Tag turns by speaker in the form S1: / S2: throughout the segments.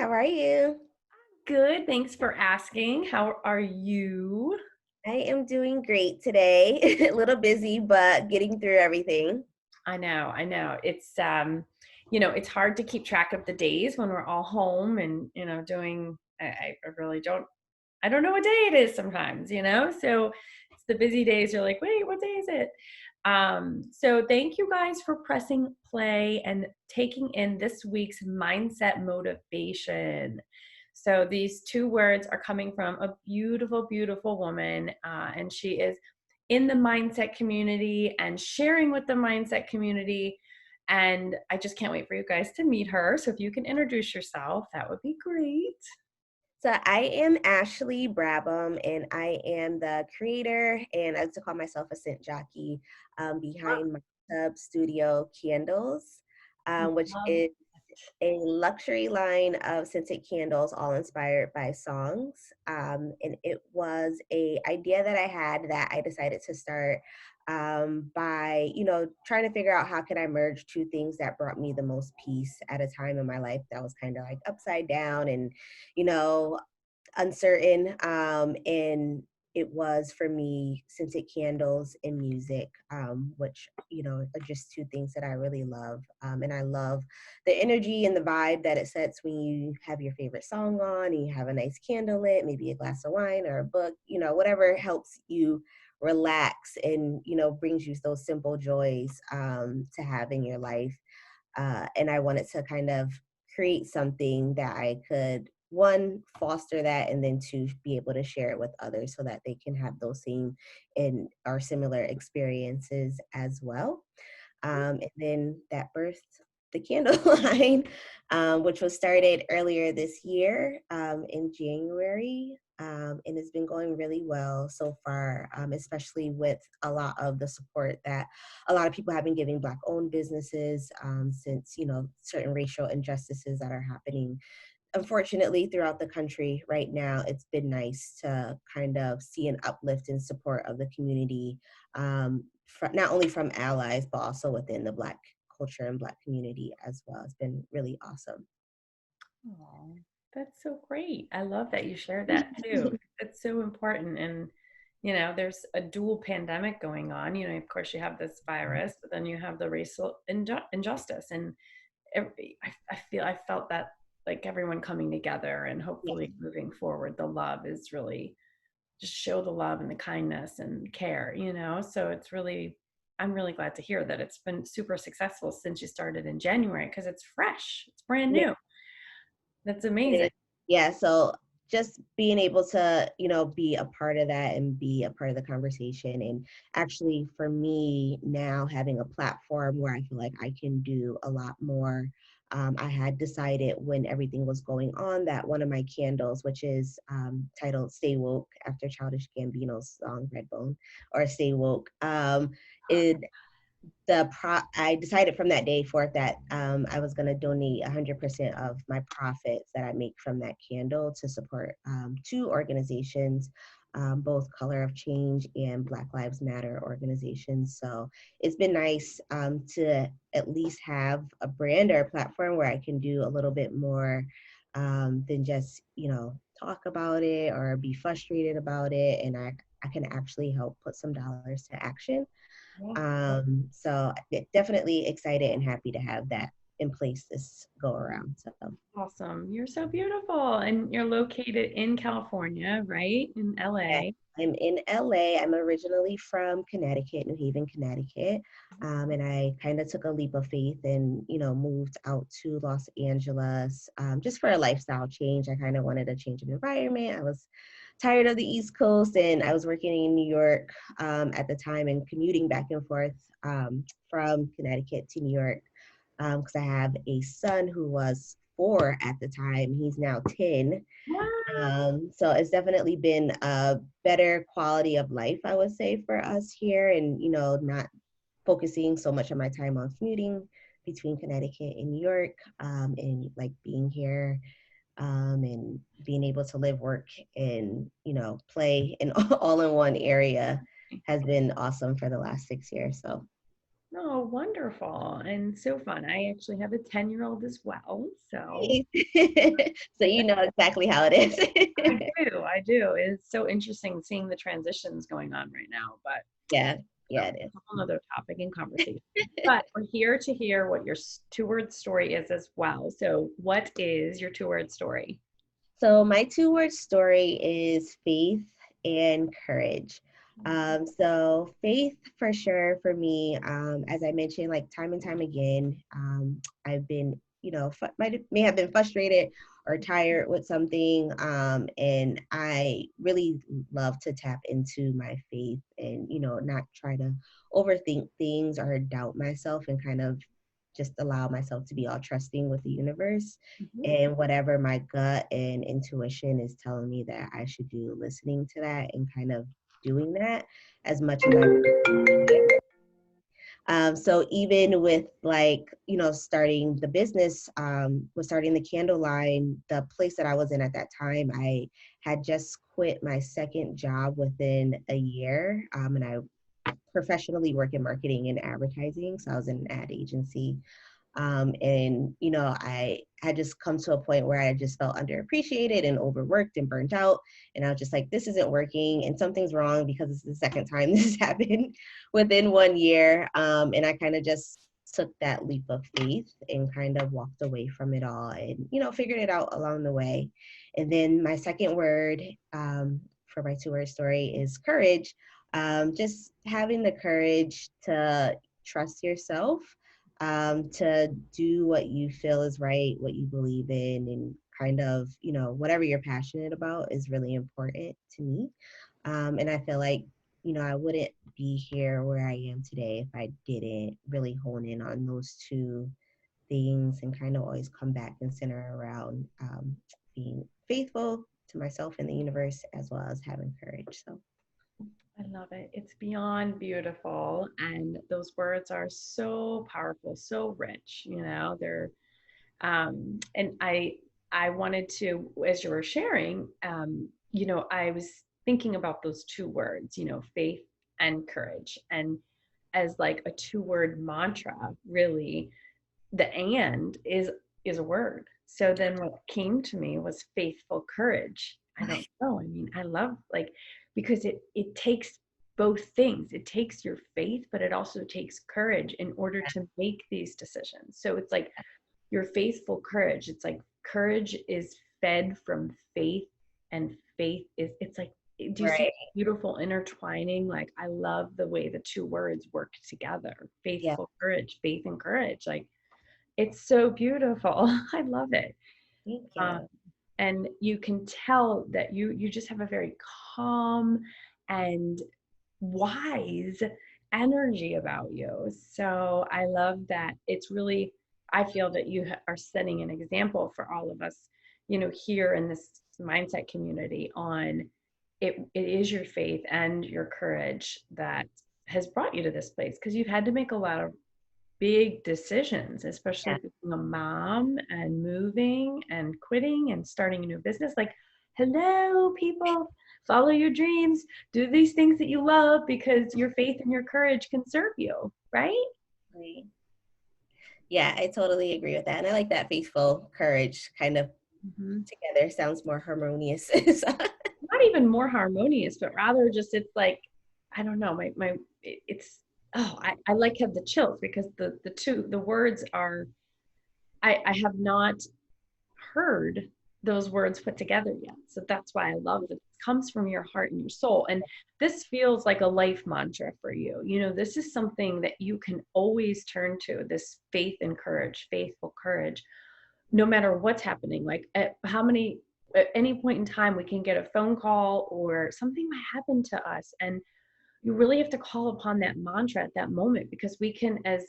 S1: how are you?
S2: Good, thanks for asking. How are you?
S1: I am doing great today. A little busy, but getting through everything.
S2: I know. It's hard to keep track of the days when we're all home and, doing I really don't know what day it is sometimes. So it's the busy days, you're like, wait, what day is it? So thank you guys for pressing play and taking in this week's mindset motivation. So these two words are coming from a beautiful, beautiful woman, and she is in the mindset community and sharing with the mindset community. And I just can't wait for you guys to meet her. So if you can introduce yourself, that would be great.
S1: So I am Ashley Brabham, and I am the creator, and I like to call myself a scent jockey behind my tub studio candles, which
S2: Love.
S1: is a luxury line of scented candles, all inspired by songs. And it was a idea that I had that I decided to start by, trying to figure out how could I merge two things that brought me the most peace at a time in my life that was kind of like upside down and, you know, uncertain. And it was for me scented candles and music, which are just two things that I really love. And I love the energy and the vibe that it sets when you have your favorite song on and you have a nice candle lit, maybe a glass of wine or a book, whatever helps you relax and brings you those simple joys to have in your life. And I wanted to kind of create something that I could, one, foster that, and then two, be able to share it with others so that they can have those same and or similar experiences as well. And then that birthed the candle line, which was started earlier this year in January. And it's been going really well so far, especially with a lot of the support that a lot of people have been giving Black-owned businesses since, certain racial injustices that are happening unfortunately throughout the country right now. It's been nice to kind of see an uplift in support of the community, not only from allies but also within the Black culture and Black community as well. It's been really awesome.
S2: Oh, that's so great. I love that you shared that too. That's so important. And, there's a dual pandemic going on. Of course, you have this virus, but then you have the racial injustice. And I felt that like everyone coming together and
S1: Yeah.
S2: hopefully moving forward, the love is really just show the love and the kindness and care. So I'm really glad to hear that it's been super successful since you started in January because it's fresh, it's brand
S1: Yeah.
S2: new. That's
S1: It
S2: amazing.
S1: is. Yeah, so just being able to, be a part of that and be a part of the conversation. And actually, for me now, having a platform where I feel like I can do a lot more. I had decided when everything was going on that one of my candles, which is titled Stay Woke after Childish Gambino's song Redbone or Stay Woke, it I decided from that day forth that I was going to donate 100% of my profits that I make from that candle to support two organizations, both Color of Change and Black Lives Matter organizations. So it's been nice to at least have a brand or a platform where I can do a little bit more than just, talk about it or be frustrated about it. And I can actually help put some dollars to action.
S2: Yeah.
S1: So definitely excited and happy to have that in place this go around. So
S2: Awesome. You're so beautiful. And you're located in California, right? In
S1: yeah,
S2: LA.
S1: I'm in LA. I'm originally from Connecticut, New Haven, Connecticut. And I kind of took a leap of faith and, moved out to Los Angeles just for a lifestyle change. I kind of wanted a change of environment. I was tired of the East Coast and I was working in New York at the time and commuting back and forth from Connecticut to New York because I have a son who was 4 at the time. He's now 10.
S2: Wow.
S1: So it's definitely been a better quality of life, I would say, for us here, and not focusing so much of my time on commuting between Connecticut and New York, and like being here, and being able to live, work, and play in all in one area has been awesome for the last 6 years. So
S2: Oh, wonderful. And so fun. I actually have a 10-year-old as well. So
S1: Nice. So you know exactly how it
S2: I
S1: is.
S2: do. I do. It's so interesting seeing the transitions going on right now. But
S1: Yeah,
S2: so
S1: yeah, it
S2: that's a whole other topic in conversation. But we're here to hear what your two-word story is as well. So what is your two-word story?
S1: So my two-word story is faith and courage. So faith for sure for me, as I mentioned, like time and time again, I've been, may have been frustrated or tired with something, and I really love to tap into my faith and not try to overthink things or doubt myself and kind of just allow myself to be all trusting with the universe
S2: Mhm.
S1: and whatever my gut and intuition is telling me that I should do, listening to that and kind of doing that as much as I can. So even with like, starting the business, was starting the candle line, the place that I was in at that time, I had just quit my second job within a year. And I professionally work in marketing and advertising. So I was in an ad agency, and I had just come to a point where I just felt underappreciated and overworked and burnt out. And I was just like, this isn't working and something's wrong because it's the second time this has happened within 1 year. And I kind of just took that leap of faith and kind of walked away from it all and, figured it out along the way. And then my second word, for my two-word story is courage. Just having the courage to trust yourself, to do what you feel is right, what you believe in, and kind of, whatever you're passionate about is really important to me. And I feel like, I wouldn't be here where I am today if I didn't really hone in on those two things and kind of always come back and center around, being faithful to myself and the universe as well as having courage. So,
S2: I love it. It's beyond beautiful. And those words are so powerful, so rich, they're and I wanted to, as you were sharing, I was thinking about those two words, faith and courage. And as like a two-word mantra, really, the and is a word. So then what came to me was faithful courage. I don't know. I mean, I love like because it takes both things. It takes your faith, but it also takes courage in order to make these decisions. So it's like your faithful courage. It's like courage is fed from faith, and faith is, it's like, do you see
S1: right.
S2: the beautiful intertwining? Like, I love the way the two words work together,
S1: Yeah.
S2: faithful courage, faith and courage. Like, it's so beautiful. I love it.
S1: Thank
S2: Um,
S1: you.
S2: and you can tell that you just have a very calm and wise energy about you. So I love that. It's really, I feel that you are setting an example for all of us, here in this mindset community on it is your faith and your courage that has brought you to this place, because you've had to make a lot of big decisions, especially
S1: Yeah.
S2: being a mom and moving and quitting and starting a new business. Like, hello, people, follow your dreams, do these things that you love because your faith and your courage can serve you, right?
S1: Right. Yeah, I totally agree with that. And I like that faithful courage kind of
S2: Mhm.
S1: together sounds more harmonious. So,
S2: Not even more harmonious, but rather just it's like, I don't know, it's, oh, I like have the chills because the words are, I have not heard those words put together yet. So that's why I love that it comes from your heart and your soul. And this feels like a life mantra for you. This is something that you can always turn to, this faith and courage, faithful courage, no matter what's happening. Like at any point in time, we can get a phone call or something might happen to us. And you really have to call upon that mantra at that moment, because we can, as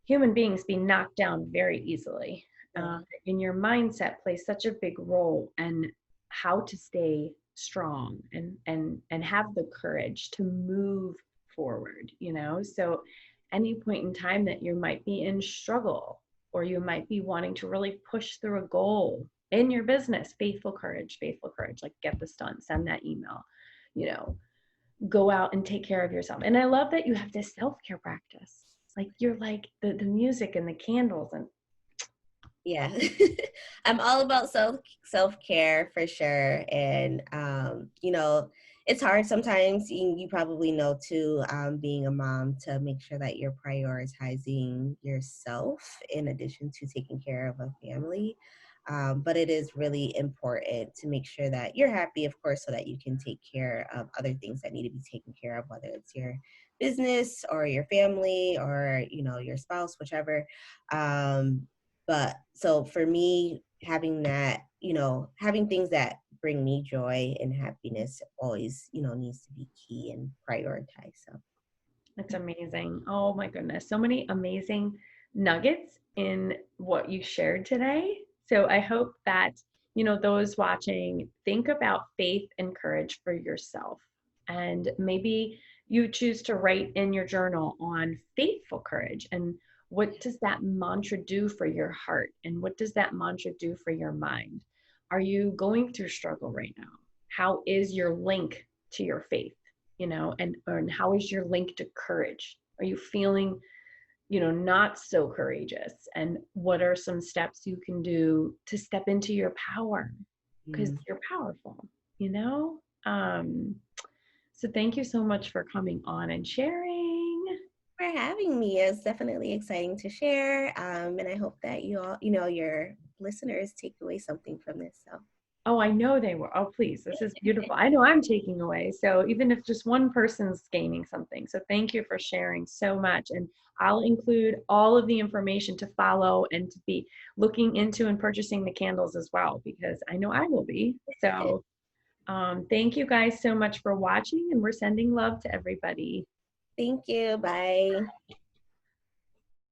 S2: human beings, be knocked down very easily.
S1: yeah,
S2: And your mindset plays such a big role in how to stay strong and have the courage to move forward. So any point in time that you might be in struggle, or you might be wanting to really push through a goal in your business, faithful courage, like get this done, send that email, you know go out and take care of yourself. And I love that you have this self-care practice. Like you're like the music and the candles and
S1: Yeah. I'm all about self-care for sure. And it's hard sometimes. You probably know too, being a mom, to make sure that you're prioritizing yourself in addition to taking care of a family. But it is really important to make sure that you're happy, of course, so that you can take care of other things that need to be taken care of, whether it's your business or your family or your spouse, whichever. But so for me, having that, having things that bring me joy and happiness always, needs to be key and prioritized. So
S2: it's amazing. Oh my goodness. So many amazing nuggets in what you shared today. So I hope that, those watching think about faith and courage for yourself. And maybe you choose to write in your journal on faithful courage and what does that mantra do for your heart? And what does that mantra do for your mind? Are you going through struggle right now? How is your link to your faith? And how is your link to courage? Are you feeling, not so courageous? And what are some steps you can do to step into your power? Because
S1: mm,
S2: you're powerful, you know? So thank you so much for coming on and sharing.
S1: for having me. It's definitely exciting to share. And I hope that you all, your listeners take away something from this. So
S2: Oh, I know they were. Oh, please. This is beautiful. I know I'm taking away. So even if just one person's gaining something. So thank you for sharing so much. And I'll include all of the information to follow and to be looking into and purchasing the candles as well, because I know I will be. So thank you guys so much for watching, and we're sending love to everybody.
S1: thank you. Bye.